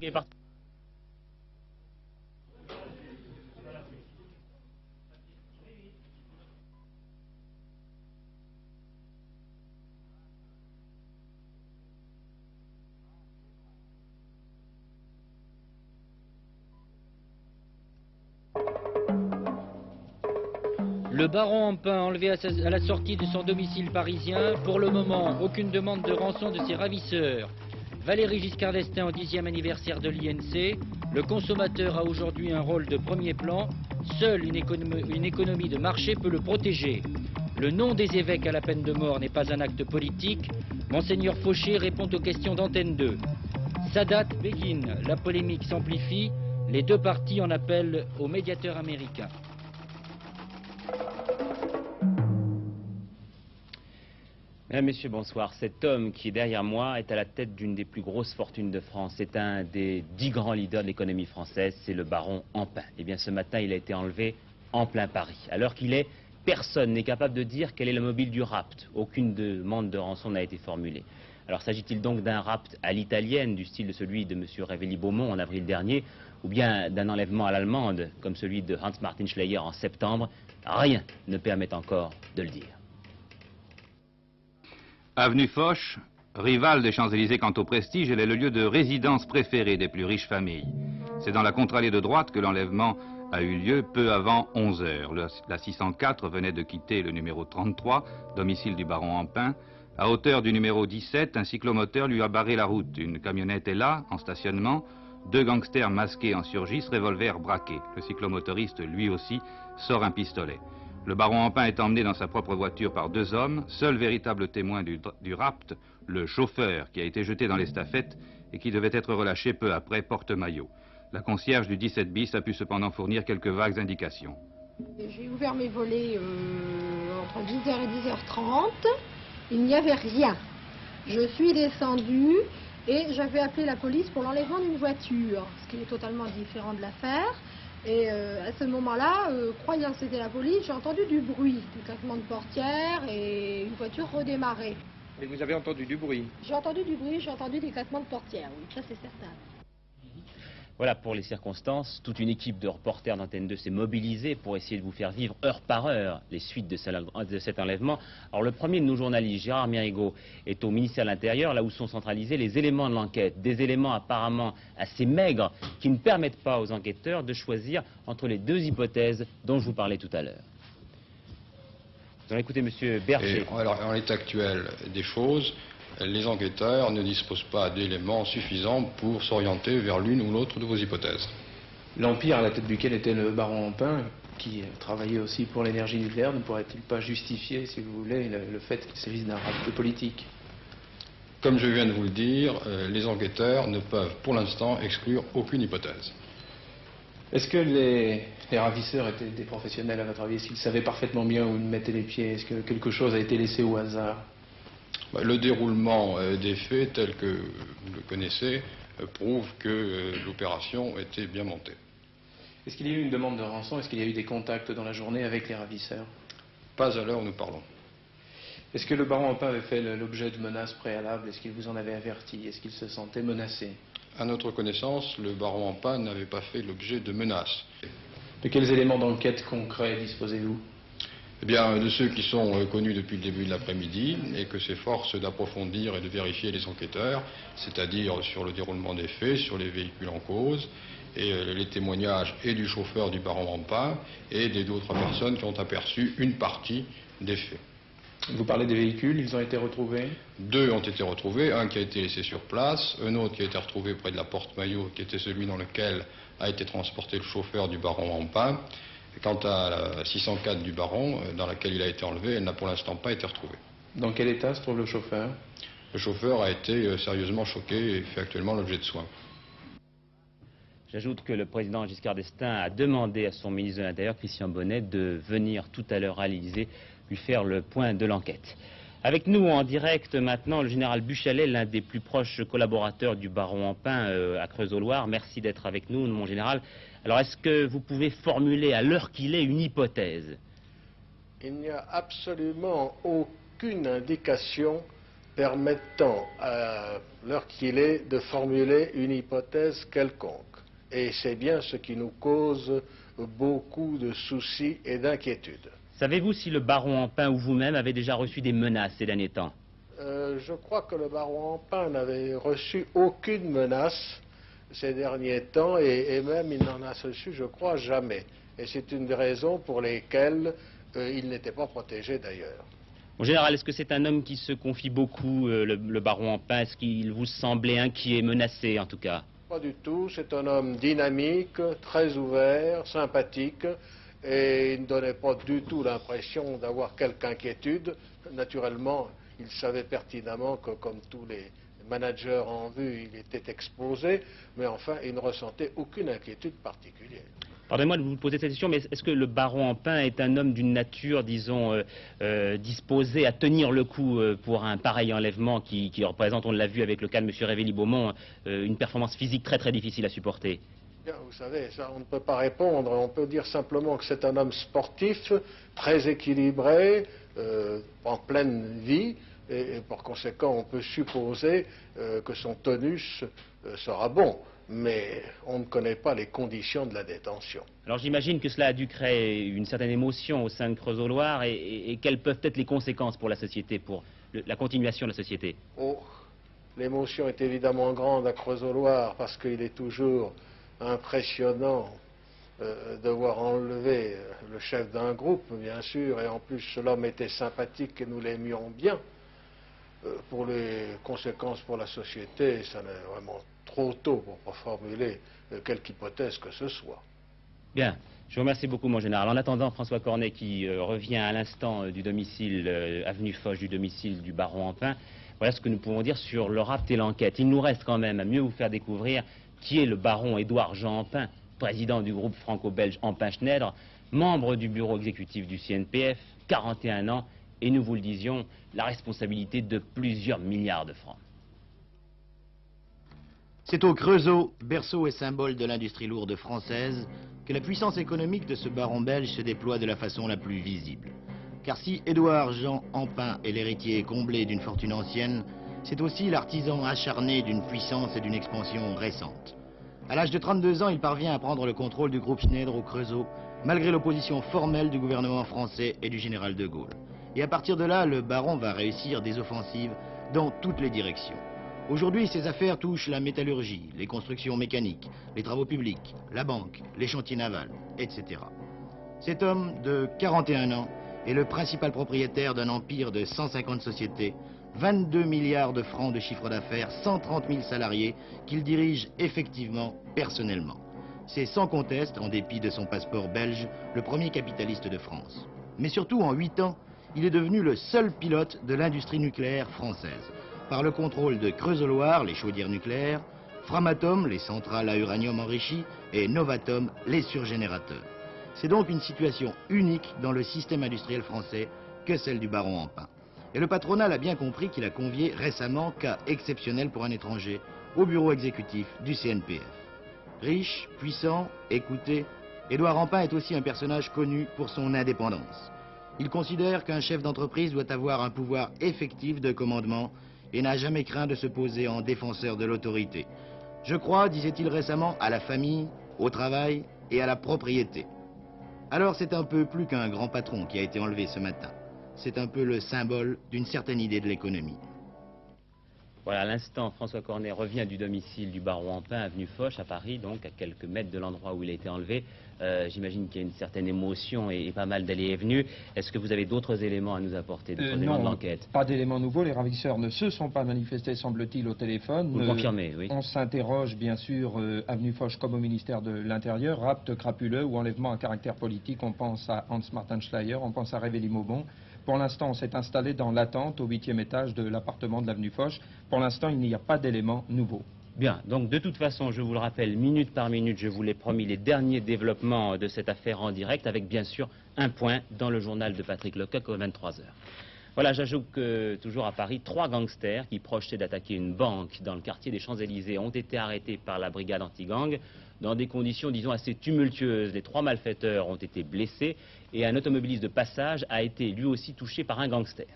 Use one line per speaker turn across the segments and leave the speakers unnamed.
Le baron Ampin enlevé à la sortie de son domicile parisien. Pour le moment, aucune demande de rançon de ses ravisseurs. Valéry Giscard d'Estaing au 10e anniversaire de l'INC. Le consommateur a aujourd'hui un rôle de premier plan. Seule une économie de marché peut le protéger. Le nom des évêques à la peine de mort n'est pas un acte politique. Monseigneur Fauché répond aux questions d'Antenne 2. Sadat, Begin, la polémique s'amplifie. Les deux parties en appellent au médiateur américain.
Mesdames, Messieurs, bonsoir. Cet homme qui est derrière moi est à la tête d'une des plus grosses fortunes de France. C'est un des 10 grands leaders de l'économie française, c'est le baron Ampin. Eh bien, ce matin, il a été enlevé en plein Paris. À l'heure qu'il est, personne n'est capable de dire quel est le mobile du rapt. Aucune demande de rançon n'a été formulée. Alors, s'agit-il donc d'un rapt à l'italienne, du style de celui de M. Révelli-Beaumont en avril dernier, ou bien d'un enlèvement à l'allemande, comme celui de Hans-Martin Schleyer en septembre? Rien ne permet encore de le dire.
Avenue Foch, rivale des Champs-Élysées quant au prestige, elle est le lieu de résidence préféré des plus riches familles. C'est dans la contre-allée de droite que l'enlèvement a eu lieu peu avant 11 heures. La 604 venait de quitter le numéro 33, domicile du baron Ampin. À hauteur du numéro 17, un cyclomoteur lui a barré la route. Une camionnette est là, en stationnement. Deux gangsters masqués en surgissent, revolver braqué. Le cyclomotoriste, lui aussi, sort un pistolet. Le baron Ampin est emmené dans sa propre voiture par deux hommes. Seul véritable témoin du rapt, le chauffeur qui a été jeté dans l'estafette et qui devait être relâché peu après, porte-maillot. La concierge du 17 bis a pu cependant fournir quelques vagues indications.
J'ai ouvert mes volets entre 10h et 10h30. Il n'y avait rien. Je suis descendue et j'avais appelé la police pour l'enlèvement d'une voiture, ce qui est totalement différent de l'affaire. Et à ce moment-là, croyant que c'était la police, j'ai entendu du bruit, du claquement de portière et une voiture redémarrer.
Et vous avez entendu du bruit?
J'ai entendu du bruit, j'ai entendu des claquements de portière, oui, ça c'est certain.
Voilà pour les circonstances. Toute une équipe de reporters d'Antenne 2 s'est mobilisée pour essayer de vous faire vivre heure par heure les suites de cet enlèvement. Alors le premier de nos journalistes, Gérard Mérigot, est au ministère de l'Intérieur, là où sont centralisés les éléments de l'enquête. Des éléments apparemment assez maigres qui ne permettent pas aux enquêteurs de choisir entre les deux hypothèses dont je vous parlais tout à l'heure. Vous allez écouter M. Berger.
Alors, en l'état actuel des choses, les enquêteurs ne disposent pas d'éléments suffisants pour s'orienter vers l'une ou l'autre de vos hypothèses.
L'Empire à la tête duquel était le baron Ampin, qui travaillait aussi pour l'énergie nucléaire, ne pourrait-il pas justifier, si vous voulez, le fait qu'il s'agisse d'un rapt politique?
Comme je viens de vous le dire, les enquêteurs ne peuvent pour l'instant exclure aucune hypothèse.
Est-ce que les ravisseurs étaient des professionnels à votre avis? Est-ce qu'ils savaient parfaitement bien où ils mettaient les pieds? Est-ce que quelque chose a été laissé au hasard?
Le déroulement des faits tel que vous le connaissez prouve que l'opération était bien montée.
Est-ce qu'il y a eu une demande de rançon? Est-ce qu'il y a eu des contacts dans la journée avec les ravisseurs?
Pas à l'heure où nous parlons.
Est-ce que le baron Ampin avait fait l'objet de menaces préalables? Est-ce qu'il vous en avait averti? Est-ce qu'il se sentait menacé?
À notre connaissance, le baron Ampin n'avait pas fait l'objet de menaces.
De quels éléments d'enquête concrets disposez-vous?
Eh bien, de ceux qui sont connus depuis le début de l'après-midi et que s'efforcent d'approfondir et de vérifier les enquêteurs, c'est-à-dire sur le déroulement des faits, sur les véhicules en cause, et les témoignages et du chauffeur du baron Ampin et d'autres personnes qui ont aperçu une partie des faits.
Vous parlez des véhicules, ils ont été retrouvés?
Deux ont été retrouvés, un qui a été laissé sur place, un autre qui a été retrouvé près de la porte-maillot, qui était celui dans lequel a été transporté le chauffeur du baron Ampin. Quant à la 604 du baron, dans laquelle il a été enlevé, elle n'a pour l'instant pas été retrouvée.
Dans quel état se trouve le chauffeur?
Le chauffeur a été sérieusement choqué et fait actuellement l'objet de soins.
J'ajoute que le président Giscard d'Estaing a demandé à son ministre de l'Intérieur, Christian Bonnet, de venir tout à l'heure à l'Élysée lui faire le point de l'enquête. Avec nous en direct maintenant, le général Buchalet, l'un des plus proches collaborateurs du baron Ampin à Creusot-Loire. Merci d'être avec nous, mon général. Alors, est-ce que vous pouvez formuler à l'heure qu'il est une hypothèse?
Il n'y a absolument aucune indication permettant à l'heure qu'il est de formuler une hypothèse quelconque. Et c'est bien ce qui nous cause beaucoup de soucis et d'inquiétudes.
Savez-vous si le baron Empain ou vous-même avez déjà reçu des menaces ces derniers temps?
Je crois que le baron Empain n'avait reçu aucune menace ces derniers temps et même il n'en a reçu, je crois, jamais. Et c'est une des raisons pour lesquelles il n'était pas protégé d'ailleurs.
En général, est-ce que c'est un homme qui se confie beaucoup, le baron Empain? Est-ce qu'il vous semblait inquiet, menacé en tout cas?
Pas du tout, c'est un homme dynamique, très ouvert, sympathique, et il ne donnait pas du tout l'impression d'avoir quelque inquiétude. Naturellement, il savait pertinemment que, comme tous les managers en vue, il était exposé, mais enfin, il ne ressentait aucune inquiétude particulière.
Pardonnez-moi de vous poser cette question, mais est-ce que le baron Empain est un homme d'une nature, disons, disposé à tenir le coup pour un pareil enlèvement qui représente, on l'a vu avec le cas de M. Révély-Beaumont, une performance physique très très difficile à supporter?
Bien, vous savez, ça, on ne peut pas répondre. On peut dire simplement que c'est un homme sportif, très équilibré, en pleine vie, et par conséquent, on peut supposer que son tonus sera bon. Mais on ne connaît pas les conditions de la détention.
Alors j'imagine que cela a dû créer une certaine émotion au sein de Creusot-Loire et quelles peuvent être les conséquences pour la société, pour la continuation de la société?
Oh, l'émotion est évidemment grande à Creusot-Loire parce qu'il est toujours impressionnant de voir enlever le chef d'un groupe, bien sûr, et en plus l'homme était sympathique et nous l'aimions bien. Pour les conséquences pour la société, ça n'est vraiment trop tôt pour pas formuler quelque hypothèse que ce soit.
Bien, je vous remercie beaucoup mon général. En attendant, François Cornet qui revient à l'instant du domicile, avenue Foch, du domicile du baron Empain, voilà ce que nous pouvons dire sur le rapt et l'enquête. Il nous reste quand même à mieux vous faire découvrir qui est le baron Édouard Jean Empain, président du groupe franco-belge Empain-Schneider, membre du bureau exécutif du CNPF, 41 ans, et nous vous le disions, la responsabilité de plusieurs milliards de francs.
C'est au Creusot, berceau et symbole de l'industrie lourde française, que la puissance économique de ce baron belge se déploie de la façon la plus visible. Car si Édouard Jean Empain est l'héritier comblé d'une fortune ancienne, c'est aussi l'artisan acharné d'une puissance et d'une expansion récente. À l'âge de 32 ans, il parvient à prendre le contrôle du groupe Schneider au Creusot, malgré l'opposition formelle du gouvernement français et du général de Gaulle. Et à partir de là, le baron va réussir des offensives dans toutes les directions. Aujourd'hui, ses affaires touchent la métallurgie, les constructions mécaniques, les travaux publics, la banque, les chantiers navals, etc. Cet homme de 41 ans est le principal propriétaire d'un empire de 150 sociétés, 22 milliards de francs de chiffre d'affaires, 130 000 salariés qu'il dirige effectivement personnellement. C'est sans conteste, en dépit de son passeport belge, le premier capitaliste de France. Mais surtout, en 8 ans, il est devenu le seul pilote de l'industrie nucléaire française, par le contrôle de Creusot-Loire, les chaudières nucléaires, Framatome, les centrales à uranium enrichi, et Novatom, les surgénérateurs. C'est donc une situation unique dans le système industriel français que celle du baron Empain. Et le patronat l'a bien compris qu'il a convié récemment, cas exceptionnel pour un étranger, au bureau exécutif du CNPF. Riche, puissant, écouté, Édouard Empain est aussi un personnage connu pour son indépendance. Il considère qu'un chef d'entreprise doit avoir un pouvoir effectif de commandement et n'a jamais craint de se poser en défenseur de l'autorité. Je crois, disait-il récemment, à la famille, au travail et à la propriété. Alors c'est un peu plus qu'un grand patron qui a été enlevé ce matin. C'est un peu le symbole d'une certaine idée de l'économie.
Voilà, à l'instant, François Cornet revient du domicile du baron Empain, avenue Foch, à Paris, donc à quelques mètres de l'endroit où il a été enlevé. J'imagine qu'il y a une certaine émotion et pas mal d'allées et venues. Est-ce que vous avez d'autres éléments à nous apporter, d'autres éléments de l'enquête?
Pas d'éléments nouveaux. Les ravisseurs ne se sont pas manifestés, semble-t-il, au téléphone.
Vous le confirmez, oui.
On s'interroge, bien sûr, avenue Foch comme au ministère de l'Intérieur, rapt crapuleux ou enlèvement à caractère politique. On pense à Hans-Martin Schleyer, on pense à Révély-Beaumont. Pour l'instant, on s'est installé dans l'attente au 8e étage de l'appartement de l'avenue Foch. Pour l'instant, il n'y a pas d'éléments nouveaux.
Bien, donc de toute façon, je vous le rappelle, minute par minute, je vous l'ai promis, les derniers développements de cette affaire en direct, avec bien sûr un point dans le journal de Patrick Lecoq aux 23h. Voilà, j'ajoute que, toujours à Paris, 3 gangsters qui projetaient d'attaquer une banque dans le quartier des Champs-Élysées ont été arrêtés par la brigade anti-gang dans des conditions, disons, assez tumultueuses. Les 3 malfaiteurs ont été blessés et un automobiliste de passage a été lui aussi touché par un gangster.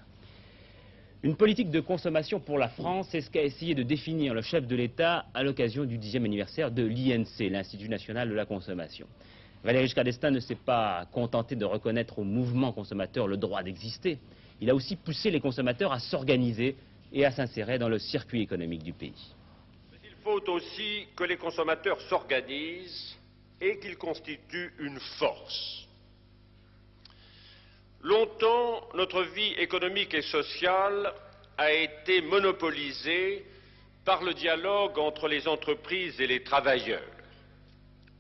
Une politique de consommation pour la France, c'est ce qu'a essayé de définir le chef de l'État à l'occasion du 10e anniversaire de l'INC, l'Institut national de la consommation. Valéry Giscard d'Estaing ne s'est pas contenté de reconnaître au mouvement consommateur le droit d'exister. Il a aussi poussé les consommateurs à s'organiser et à s'insérer dans le circuit économique du pays.
Mais il faut aussi que les consommateurs s'organisent et qu'ils constituent une force. Longtemps, notre vie économique et sociale a été monopolisée par le dialogue entre les entreprises et les travailleurs.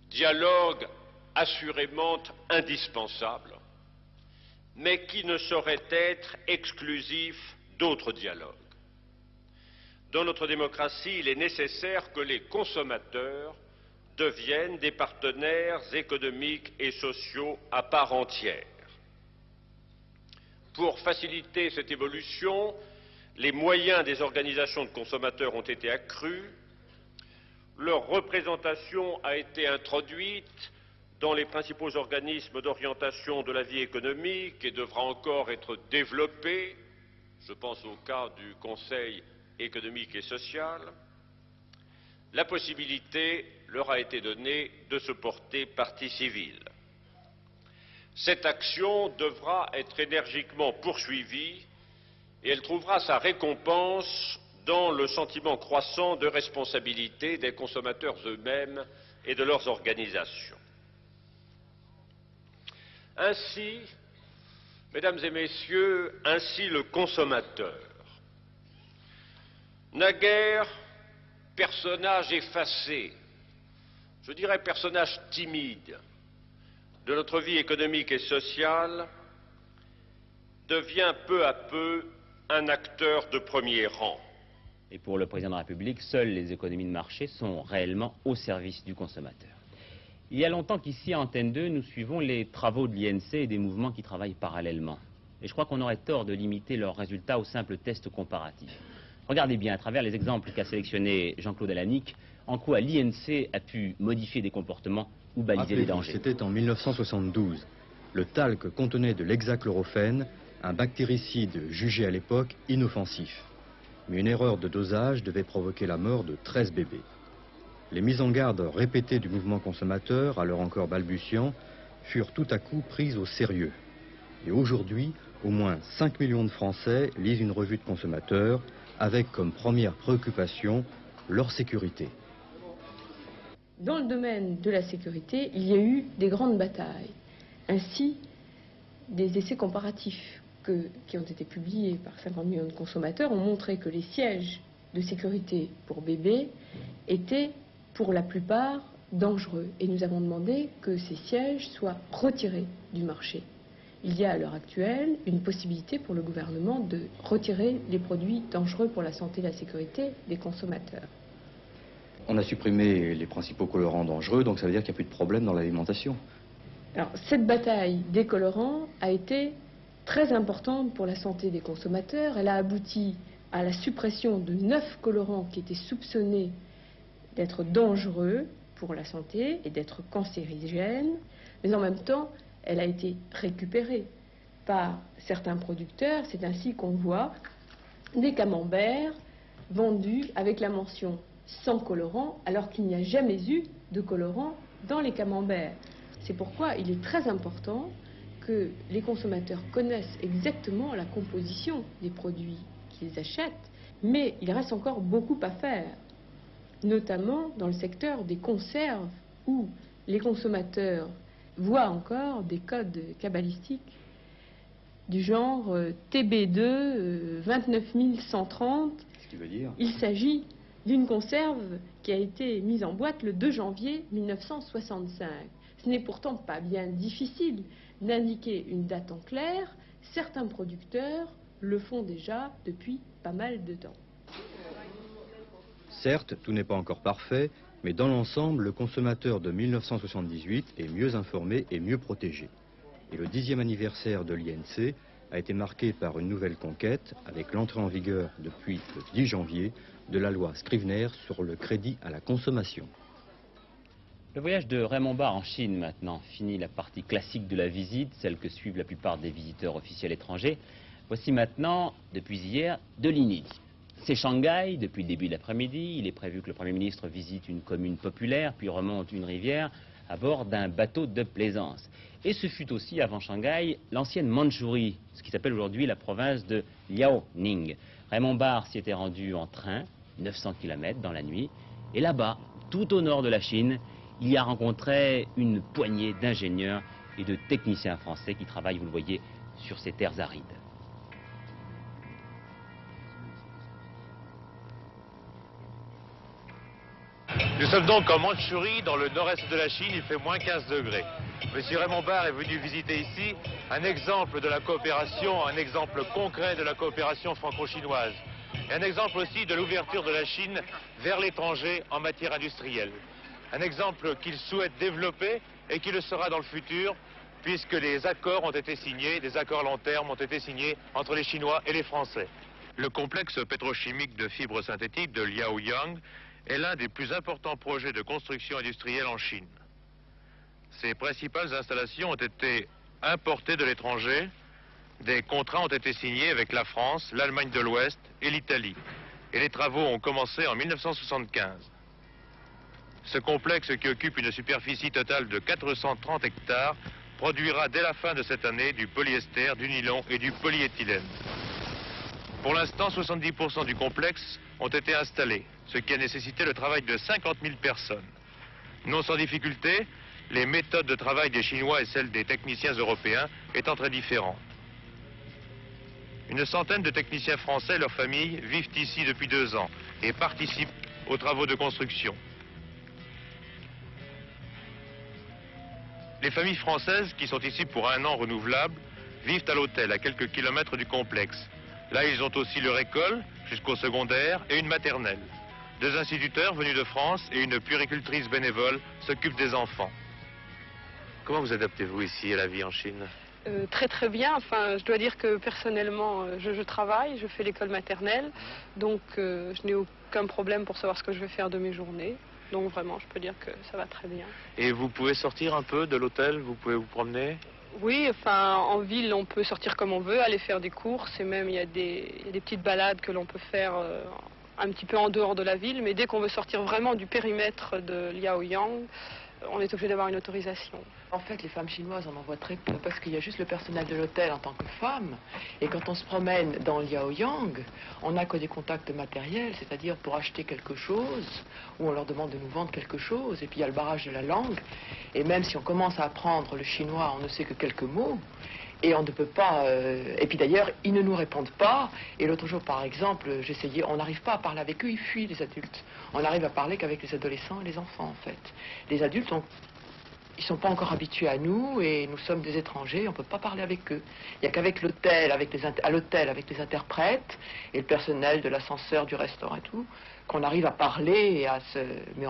Dialogue assurément indispensable, mais qui ne saurait être exclusif d'autres dialogues. Dans notre démocratie, il est nécessaire que les consommateurs deviennent des partenaires économiques et sociaux à part entière. Pour faciliter cette évolution, les moyens des organisations de consommateurs ont été accrus, leur représentation a été introduite dans les principaux organismes d'orientation de la vie économique et devra encore être développée. Je pense au cas du Conseil économique et social. La possibilité leur a été donnée de se porter partie civile. Cette action devra être énergiquement poursuivie et elle trouvera sa récompense dans le sentiment croissant de responsabilité des consommateurs eux-mêmes et de leurs organisations. Ainsi, mesdames et messieurs, ainsi le consommateur, naguère personnage effacé, je dirais personnage timide de notre vie économique et sociale, devient peu à peu un acteur de premier rang.
Et pour le président de la République, seules les économies de marché sont réellement au service du consommateur. Il y a longtemps qu'ici, à Antenne 2, nous suivons les travaux de l'INC et des mouvements qui travaillent parallèlement. Et je crois qu'on aurait tort de limiter leurs résultats aux simples tests comparatifs. Regardez bien, à travers les exemples qu'a sélectionnés Jean-Claude Alanic, en quoi l'INC a pu modifier des comportements ou baliser les dangers.
C'était en 1972. Le talc contenait de l'hexachlorophène, un bactéricide jugé à l'époque inoffensif. Mais une erreur de dosage devait provoquer la mort de 13 bébés. Les mises en garde répétées du mouvement consommateur, alors encore balbutiant, furent tout à coup prises au sérieux. Et aujourd'hui, au moins 5 millions de Français lisent une revue de consommateurs avec comme première préoccupation leur sécurité.
Dans le domaine de la sécurité, il y a eu des grandes batailles. Ainsi, des essais comparatifs qui ont été publiés par 50 millions de consommateurs ont montré que les sièges de sécurité pour bébés étaient pour la plupart dangereux. Et nous avons demandé que ces sièges soient retirés du marché. Il y a à l'heure actuelle une possibilité pour le gouvernement de retirer les produits dangereux pour la santé et la sécurité des consommateurs.
On a supprimé les principaux colorants dangereux, donc ça veut dire qu'il n'y a plus de problème dans l'alimentation.
Alors, cette bataille des colorants a été très importante pour la santé des consommateurs. Elle a abouti à la suppression de 9 colorants qui étaient soupçonnés d'être dangereux pour la santé et d'être cancérigènes, mais en même temps, elle a été récupérée par certains producteurs. C'est ainsi qu'on voit des camemberts vendus avec la mention sans colorant, alors qu'il n'y a jamais eu de colorant dans les camemberts. C'est pourquoi il est très important que les consommateurs connaissent exactement la composition des produits qu'ils achètent, mais il reste encore beaucoup à faire, notamment dans le secteur des conserves, où les consommateurs voient encore des codes cabalistiques du genre TB2 29130.
Qu'est-ce que tu veux dire ?
Il s'agit d'une conserve qui a été mise en boîte le 2 janvier 1965. Ce n'est pourtant pas bien difficile d'indiquer une date en clair. Certains producteurs le font déjà depuis pas mal de temps.
Certes, tout n'est pas encore parfait, mais dans l'ensemble, le consommateur de 1978 est mieux informé et mieux protégé. Et le 10e anniversaire de l'INC a été marqué par une nouvelle conquête avec l'entrée en vigueur depuis le 10 janvier de la loi Scrivener sur le crédit à la consommation.
Le voyage de Raymond Barre en Chine maintenant, fini la partie classique de la visite, celle que suivent la plupart des visiteurs officiels étrangers. Voici maintenant, depuis hier, de l'inédit. C'est Shanghai, depuis le début de l'après-midi. Il est prévu que le Premier ministre visite une commune populaire, puis remonte une rivière à bord d'un bateau de plaisance. Et ce fut aussi, avant Shanghai, l'ancienne Mandchourie, ce qui s'appelle aujourd'hui la province de Liaoning. Raymond Barre s'y était rendu en train, 900 km dans la nuit. Et là-bas, tout au nord de la Chine, il y a rencontré une poignée d'ingénieurs et de techniciens français qui travaillent, vous le voyez, sur ces terres arides.
Nous sommes donc en Mandchourie, dans le nord-est de la Chine, il fait moins 15 degrés. Monsieur Raymond Barre est venu visiter ici un exemple de la coopération, un exemple concret de la coopération franco-chinoise. Et un exemple aussi de l'ouverture de la Chine vers l'étranger en matière industrielle. Un exemple qu'il souhaite développer et qui le sera dans le futur, puisque les accords ont été signés, des accords long terme ont été signés entre les Chinois et les Français. Le complexe pétrochimique de fibres synthétiques de Liaoyang est l'un des plus importants projets de construction industrielle en Chine. Ses principales installations ont été importées de l'étranger. Des contrats ont été signés avec la France, l'Allemagne de l'Ouest et l'Italie. Et les travaux ont commencé en 1975. Ce complexe, qui occupe une superficie totale de 430 hectares, produira dès la fin de cette année du polyester, du nylon et du polyéthylène. Pour l'instant, 70% du complexe ont été installés, ce qui a nécessité le travail de 50 000 personnes. Non sans difficulté, les méthodes de travail des Chinois et celles des techniciens européens étant très différentes. Une centaine de techniciens français et leurs familles vivent ici depuis 2 ans et participent aux travaux de construction. Les familles françaises qui sont ici pour 1 an renouvelable vivent à l'hôtel à quelques kilomètres du complexe. Là, ils ont aussi leur école jusqu'au secondaire et une maternelle. 2 instituteurs venus de France et une puéricultrice bénévole s'occupent des enfants. Comment vous adaptez-vous ici à la vie en Chine?
Très très bien. Enfin, je dois dire que personnellement, je travaille, je fais l'école maternelle, donc je n'ai aucun problème pour savoir ce que je vais faire de mes journées. Donc vraiment, je peux dire que ça va très bien.
Et vous pouvez sortir un peu de l'hôtel, vous pouvez vous promener?
Oui, enfin, en ville, on peut sortir comme on veut, aller faire des courses, et même il y a des petites balades que l'on peut faire un petit peu en dehors de la ville, mais dès qu'on veut sortir vraiment du périmètre de Liaoyang, on est obligé d'avoir une autorisation.
En fait, les femmes chinoises, on en voit très peu parce qu'il y a juste le personnel de l'hôtel en tant que femme. Et quand on se promène dans Liaoyang, on n'a que des contacts matériels, c'est-à-dire pour acheter quelque chose, ou on leur demande de nous vendre quelque chose. Et puis il y a le barrage de la langue. Et même si on commence à apprendre le chinois, on ne sait que quelques mots. Et on ne peut pas... Et puis d'ailleurs, ils ne nous répondent pas. Et l'autre jour, par exemple, j'essayais... On n'arrive pas à parler avec eux, ils fuient, les adultes. On n'arrive à parler qu'avec les adolescents et les enfants, en fait. Les adultes, ils ne sont pas encore habitués à nous et nous sommes des étrangers, on ne peut pas parler avec eux. Il n'y a qu'avec l'hôtel, à l'hôtel, avec les interprètes et le personnel de l'ascenseur, du restaurant et tout, qu'on arrive à parler et à se... Mais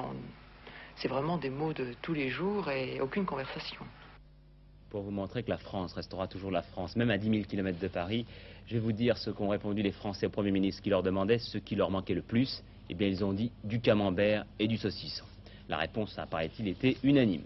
c'est vraiment des mots de tous les jours et aucune conversation.
Pour vous montrer que la France restera toujours la France, même à 10 000 km de Paris, je vais vous dire ce qu'ont répondu les Français au Premier ministre qui leur demandait ce qui leur manquait le plus. Eh bien, ils ont dit du camembert et du saucisson. La réponse, apparaît-il, était unanime.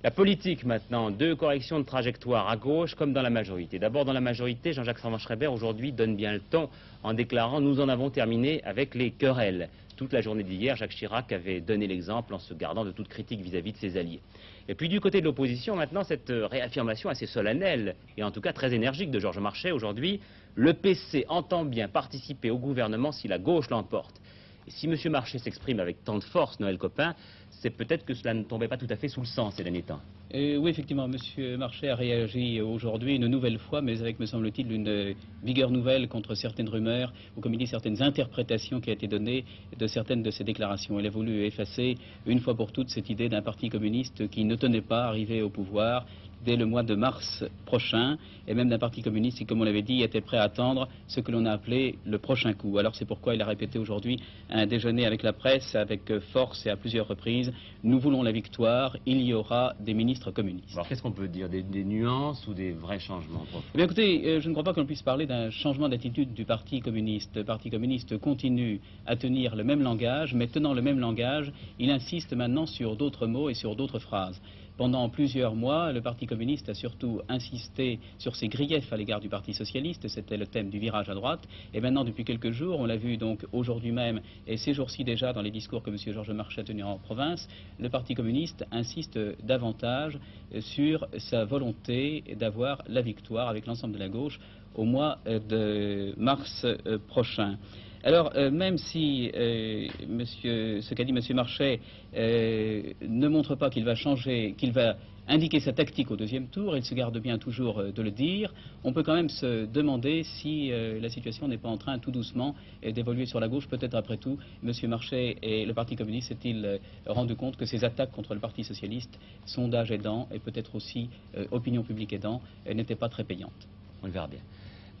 La politique maintenant, 2 corrections de trajectoire à gauche comme dans la majorité. D'abord dans la majorité, Jean-Jacques Servan-Schreiber aujourd'hui donne bien le ton en déclarant « nous en avons terminé avec les querelles ». Toute la journée d'hier, Jacques Chirac avait donné l'exemple en se gardant de toute critique vis-à-vis de ses alliés. Et puis du côté de l'opposition, maintenant, cette réaffirmation assez solennelle et en tout cas très énergique de Georges Marchais aujourd'hui, le PC entend bien participer au gouvernement si la gauche l'emporte. Et si M. Marchais s'exprime avec tant de force, Noël Coppin, c'est peut-être que cela ne tombait pas tout à fait sous le sens ces derniers temps.
Oui, effectivement, M. Marchais a réagi aujourd'hui une nouvelle fois, mais avec, me semble-t-il, une vigueur nouvelle contre certaines rumeurs, ou comme il dit, certaines interprétations qui ont été données de certaines de ses déclarations. Il a voulu effacer une fois pour toutes cette idée d'un parti communiste qui ne tenait pas à arriver au pouvoir dès le mois de mars prochain, et même d'un parti communiste qui, comme on l'avait dit, était prêt à attendre ce que l'on a appelé le prochain coup. Alors c'est pourquoi il a répété aujourd'hui à un déjeuner avec la presse, avec force et à plusieurs reprises, nous voulons la victoire, il y aura des ministres communistes.
Alors qu'est-ce qu'on peut dire, des nuances ou des vrais changements profonds?
Eh bien, écoutez, je ne crois pas qu'on puisse parler d'un changement d'attitude du Parti communiste. Le Parti communiste continue à tenir le même langage, mais tenant le même langage, il insiste maintenant sur d'autres mots et sur d'autres phrases. Pendant plusieurs mois, le Parti communiste a surtout insisté sur ses griefs à l'égard du Parti socialiste, c'était le thème du virage à droite, et maintenant depuis quelques jours, on l'a vu donc aujourd'hui même, et ces jours-ci déjà dans les discours que M. Georges Marchais a tenus en province, le Parti communiste insiste davantage sur sa volonté d'avoir la victoire avec l'ensemble de la gauche au mois de mars prochain. Alors, même si ce qu'a dit M. Marchais ne montre pas qu'il va changer, qu'il va indiquer sa tactique au deuxième tour, il se garde bien toujours de le dire, on peut quand même se demander si la situation n'est pas en train tout doucement d'évoluer sur la gauche. Peut-être après tout, M. Marchais et le Parti communiste s'est-il rendu compte que ces attaques contre le Parti socialiste, sondage aidant et peut-être aussi opinion publique aidant, n'étaient pas très payantes.
On le verra bien.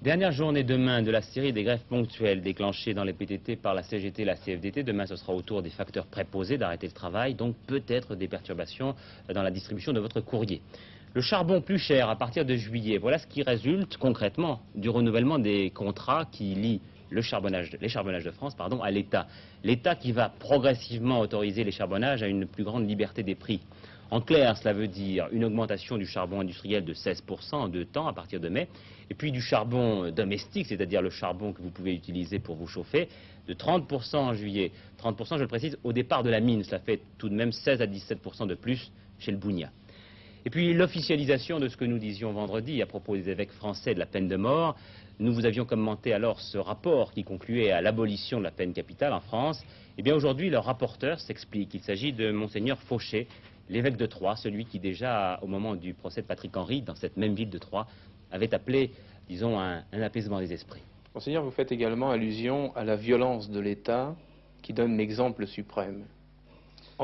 Dernière journée demain de la série des grèves ponctuelles déclenchées dans les PTT par la CGT et la CFDT. Demain, ce sera au tour des facteurs préposés d'arrêter le travail, donc peut-être des perturbations dans la distribution de votre courrier. Le charbon plus cher à partir de juillet, voilà ce qui résulte concrètement du renouvellement des contrats qui lient les charbonnages de France à l'État. L'État qui va progressivement autoriser les charbonnages à une plus grande liberté des prix. En clair, cela veut dire une augmentation du charbon industriel de 16% en 2 temps à partir de mai, et puis du charbon domestique, c'est-à-dire le charbon que vous pouvez utiliser pour vous chauffer, de 30% en juillet. 30%, je le précise, au départ de la mine, cela fait tout de même 16 à 17% de plus chez le Bougna. Et puis l'officialisation de ce que nous disions vendredi à propos des évêques français de la peine de mort. Nous vous avions commenté alors ce rapport qui concluait à l'abolition de la peine capitale en France. Et bien aujourd'hui, leur rapporteur s'explique. Il s'agit de Monseigneur Fauché, l'évêque de Troyes, celui qui déjà, au moment du procès de Patrick Henry, dans cette même ville de Troyes, avait appelé, disons, un apaisement des esprits.
Monseigneur, vous faites également allusion à la violence de l'État qui donne l'exemple suprême.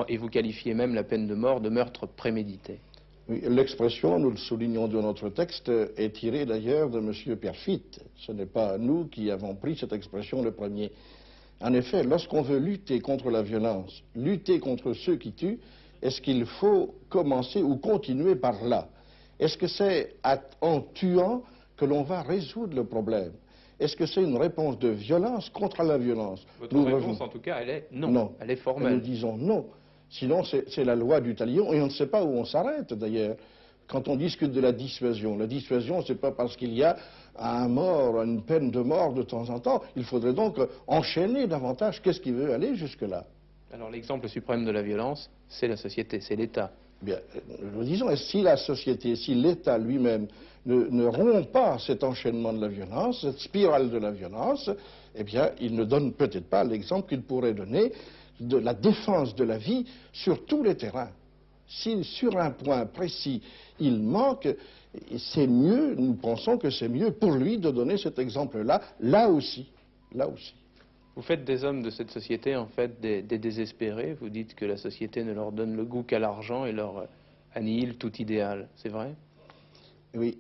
Et vous qualifiez même la peine de mort de meurtre prémédité.
Oui, l'expression, nous le soulignons dans notre texte, est tirée d'ailleurs de M. Perfit. Ce n'est pas nous qui avons pris cette expression le premier. En effet, lorsqu'on veut lutter contre la violence, lutter contre ceux qui tuent, est-ce qu'il faut commencer ou continuer par là? Est-ce que c'est en tuant que l'on va résoudre le problème? Est-ce que c'est une réponse de violence contre la violence?
Votre réponse, en tout cas, elle est non.
Non.
Elle est formelle.
Nous disons non. Sinon, c'est la loi du talion, et on ne sait pas où on s'arrête, d'ailleurs. Quand on discute de la dissuasion, c'est pas parce qu'il y a un mort, une peine de mort de temps en temps. Il faudrait donc enchaîner davantage. Qu'est-ce qui veut aller jusque-là?
Alors l'exemple suprême de la violence, c'est la société, c'est l'État.
Bien, nous disons, si la société, si l'État lui-même ne rompt pas cet enchaînement de la violence, cette spirale de la violence, eh bien, il ne donne peut-être pas l'exemple qu'il pourrait donner de la défense de la vie sur tous les terrains. Si sur un point précis il manque, c'est mieux, nous pensons que c'est mieux pour lui de donner cet exemple-là, là aussi.
Vous faites des hommes de cette société, en fait, des désespérés. Vous dites que la société ne leur donne le goût qu'à l'argent et leur annihile tout idéal. C'est vrai?
Oui,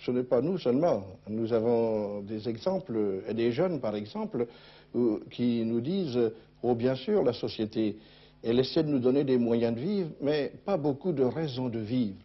ce n'est pas nous seulement. Nous avons des exemples, et des jeunes par exemple, qui nous disent, oh bien sûr, la société, elle essaie de nous donner des moyens de vivre, mais pas beaucoup de raisons de vivre.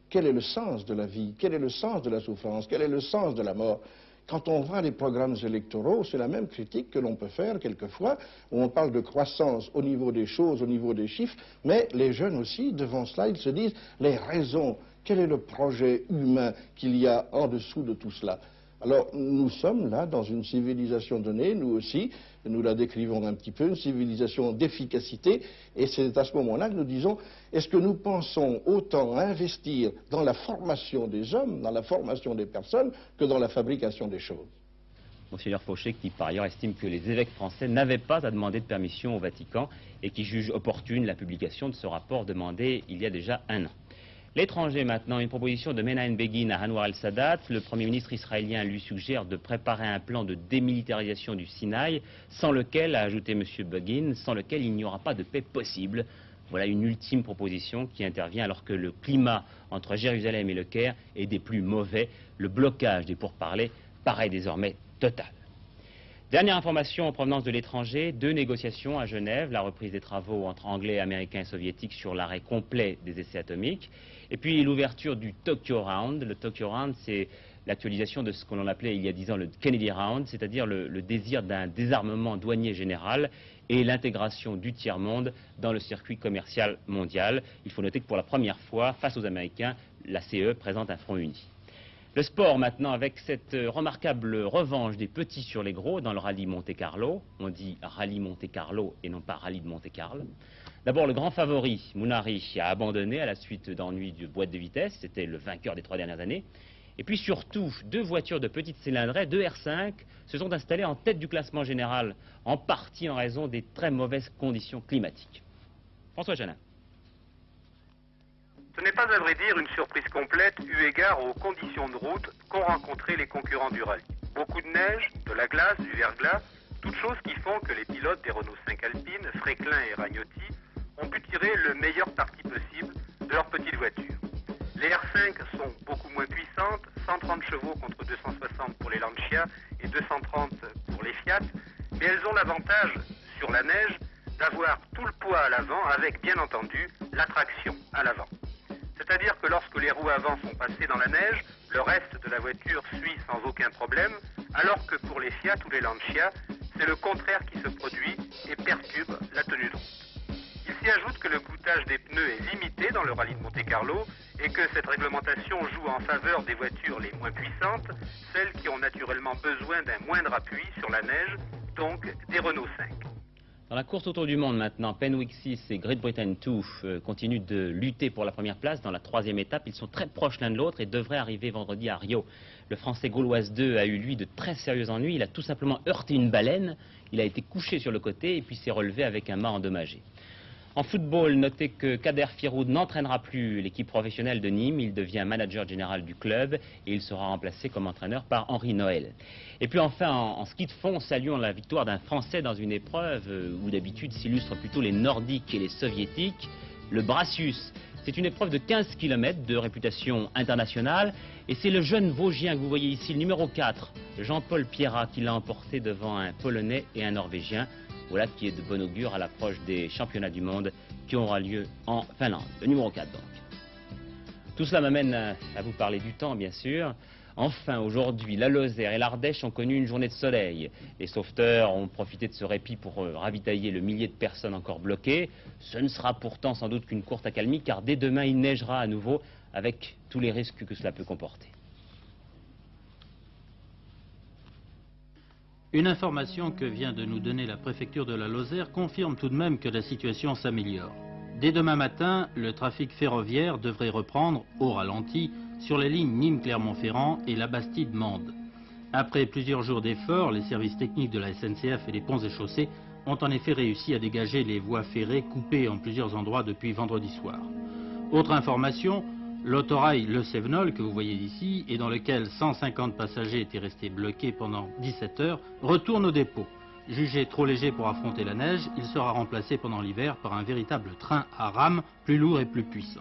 Quel est le sens de la vie? Quel est le sens de la souffrance? Quel est le sens de la mort? Quand on voit les programmes électoraux, c'est la même critique que l'on peut faire quelquefois, où on parle de croissance au niveau des choses, au niveau des chiffres, mais les jeunes aussi, devant cela, ils se disent les raisons, quel est le projet humain qu'il y a en dessous de tout cela? Alors, nous sommes là dans une civilisation donnée, nous aussi, nous la décrivons un petit peu, une civilisation d'efficacité, et c'est à ce moment-là que nous disons, est-ce que nous pensons autant investir dans la formation des hommes, dans la formation des personnes, que dans la fabrication des choses?
Monseigneur Fauché, qui par ailleurs estime que les évêques français n'avaient pas à demander de permission au Vatican, et qui juge opportune la publication de ce rapport demandé il y a déjà 1 an. L'étranger maintenant, une proposition de Menahem Begin à Anwar el-Sadat. Le Premier ministre israélien lui suggère de préparer un plan de démilitarisation du Sinaï, sans lequel, a ajouté M. Begin, sans lequel il n'y aura pas de paix possible. Voilà une ultime proposition qui intervient alors que le climat entre Jérusalem et le Caire est des plus mauvais. Le blocage des pourparlers paraît désormais total. Dernière information en provenance de l'étranger, 2 négociations à Genève, la reprise des travaux entre Anglais, Américains et Soviétiques sur l'arrêt complet des essais atomiques, et puis l'ouverture du Tokyo Round. Le Tokyo Round, c'est l'actualisation de ce que l'on appelait il y a 10 ans le Kennedy Round, c'est-à-dire le désir d'un désarmement douanier général et l'intégration du tiers-monde dans le circuit commercial mondial. Il faut noter que pour la première fois, face aux Américains, la CE présente un front uni. Le sport maintenant, avec cette remarquable revanche des petits sur les gros dans le rallye Monte-Carlo. On dit rallye Monte-Carlo et non pas rallye de Monte-Carlo. D'abord, le grand favori, Munari, a abandonné à la suite d'ennuis de boîte de vitesse. C'était le vainqueur des 3 dernières années. Et puis surtout, 2 voitures de petite cylindrée, 2 R5, se sont installées en tête du classement général, en partie en raison des très mauvaises conditions climatiques. François Janin.
Ce n'est pas à vrai dire une surprise complète eu égard aux conditions de route qu'ont rencontrées les concurrents du rallye. Beaucoup de neige, de la glace, du verglas, toutes choses qui font que les pilotes des Renault 5 Alpine, Fréquelin et Ragnotti, ont pu tirer le meilleur parti possible de leur petite voiture. Les R5 sont beaucoup moins puissantes, 130 chevaux contre 260 pour les Lancia et 230 pour les Fiat, mais elles ont l'avantage, sur la neige, d'avoir tout le poids à l'avant avec, bien entendu, la traction à l'avant. C'est-à-dire que lorsque les roues avant sont passées dans la neige, le reste de la voiture suit sans aucun problème, alors que pour les Fiat ou les Lancia, c'est le contraire qui se produit et perturbe la tenue de route. Il s'y ajoute que le coûtage des pneus est limité dans le rallye de Monte-Carlo et que cette réglementation joue en faveur des voitures les moins puissantes, celles qui ont naturellement besoin d'un moindre appui sur la neige, donc des Renault 5.
Dans la course autour du monde maintenant, Penwick 6 et Great Britain 2 continuent de lutter pour la première place dans la 3e étape. Ils sont très proches l'un de l'autre et devraient arriver vendredi à Rio. Le Français Gauloise 2 a eu, lui, de très sérieux ennuis. Il a tout simplement heurté une baleine. Il a été couché sur le côté et puis s'est relevé avec un mât endommagé. En football, notez que Kader Firoud n'entraînera plus l'équipe professionnelle de Nîmes. Il devient manager général du club et il sera remplacé comme entraîneur par Henri Noël. Et puis enfin, en ski de fond, saluons la victoire d'un Français dans une épreuve où d'habitude s'illustrent plutôt les Nordiques et les Soviétiques, le Brassus. C'est une épreuve de 15 km de réputation internationale et c'est le jeune Vosgien que vous voyez ici, le numéro 4, Jean-Paul Pierrat, qui l'a emporté devant un Polonais et un Norvégien. Voilà qui est de bon augure à l'approche des championnats du monde qui aura lieu en Finlande. Le numéro 4 donc. Tout cela m'amène à vous parler du temps, bien sûr. Enfin, aujourd'hui, la Lozère et l'Ardèche ont connu une journée de soleil. Les sauveteurs ont profité de ce répit pour ravitailler le millier de personnes encore bloquées. Ce ne sera pourtant sans doute qu'une courte accalmie, car dès demain, il neigera à nouveau avec tous les risques que cela peut comporter.
Une information que vient de nous donner la préfecture de la Lozère confirme tout de même que la situation s'améliore. Dès demain matin, le trafic ferroviaire devrait reprendre, au ralenti, sur les lignes Nîmes-Clermont-Ferrand et la Bastide-Mende. Après plusieurs jours d'efforts, les services techniques de la SNCF et les ponts et chaussées ont en effet réussi à dégager les voies ferrées coupées en plusieurs endroits depuis vendredi soir. Autre information, l'autorail Le Sévenol, que vous voyez ici, et dans lequel 150 passagers étaient restés bloqués pendant 17 heures, retourne au dépôt. Jugé trop léger pour affronter la neige, il sera remplacé pendant l'hiver par un véritable train à rames plus lourd et plus puissant.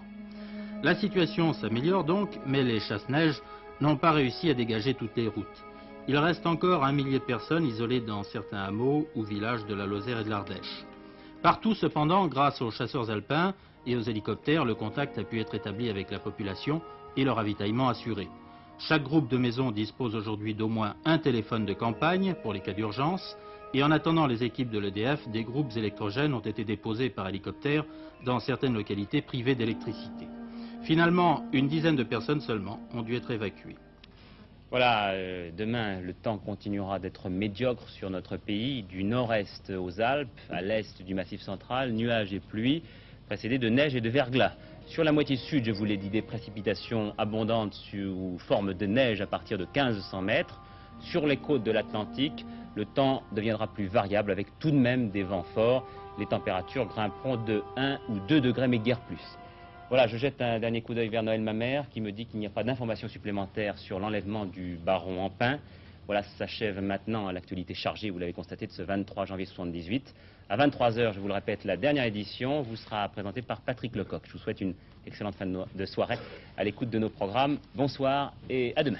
La situation s'améliore donc, mais les chasse-neige n'ont pas réussi à dégager toutes les routes. Il reste encore 1 millier de personnes isolées dans certains hameaux ou villages de la Lozère et de l'Ardèche. Partout cependant, grâce aux chasseurs alpins et aux hélicoptères, le contact a pu être établi avec la population et le ravitaillement assuré. Chaque groupe de maisons dispose aujourd'hui d'au moins un téléphone de campagne pour les cas d'urgence et en attendant les équipes de l'EDF, des groupes électrogènes ont été déposés par hélicoptère dans certaines localités privées d'électricité. Finalement, une dizaine de personnes seulement ont dû être évacuées.
Voilà, demain, le temps continuera d'être médiocre sur notre pays, du nord-est aux Alpes, à l'est du Massif central, nuages et pluie, précédés de neige et de verglas. Sur la moitié sud, je vous l'ai dit, des précipitations abondantes sous forme de neige à partir de 1500 mètres. Sur les côtes de l'Atlantique, le temps deviendra plus variable avec tout de même des vents forts. Les températures grimperont de 1 ou 2 degrés, mais guère plus. Voilà, je jette un dernier coup d'œil vers Noël Mamère qui me dit qu'il n'y a pas d'informations supplémentaires sur l'enlèvement du baron Ampin. Voilà, s'achève maintenant l'actualité chargée, vous l'avez constaté, de ce 23 janvier 1978. À 23 h, je vous le répète, la dernière édition vous sera présentée par Patrick Lecoq. Je vous souhaite une excellente fin de soirée à l'écoute de nos programmes. Bonsoir et à demain.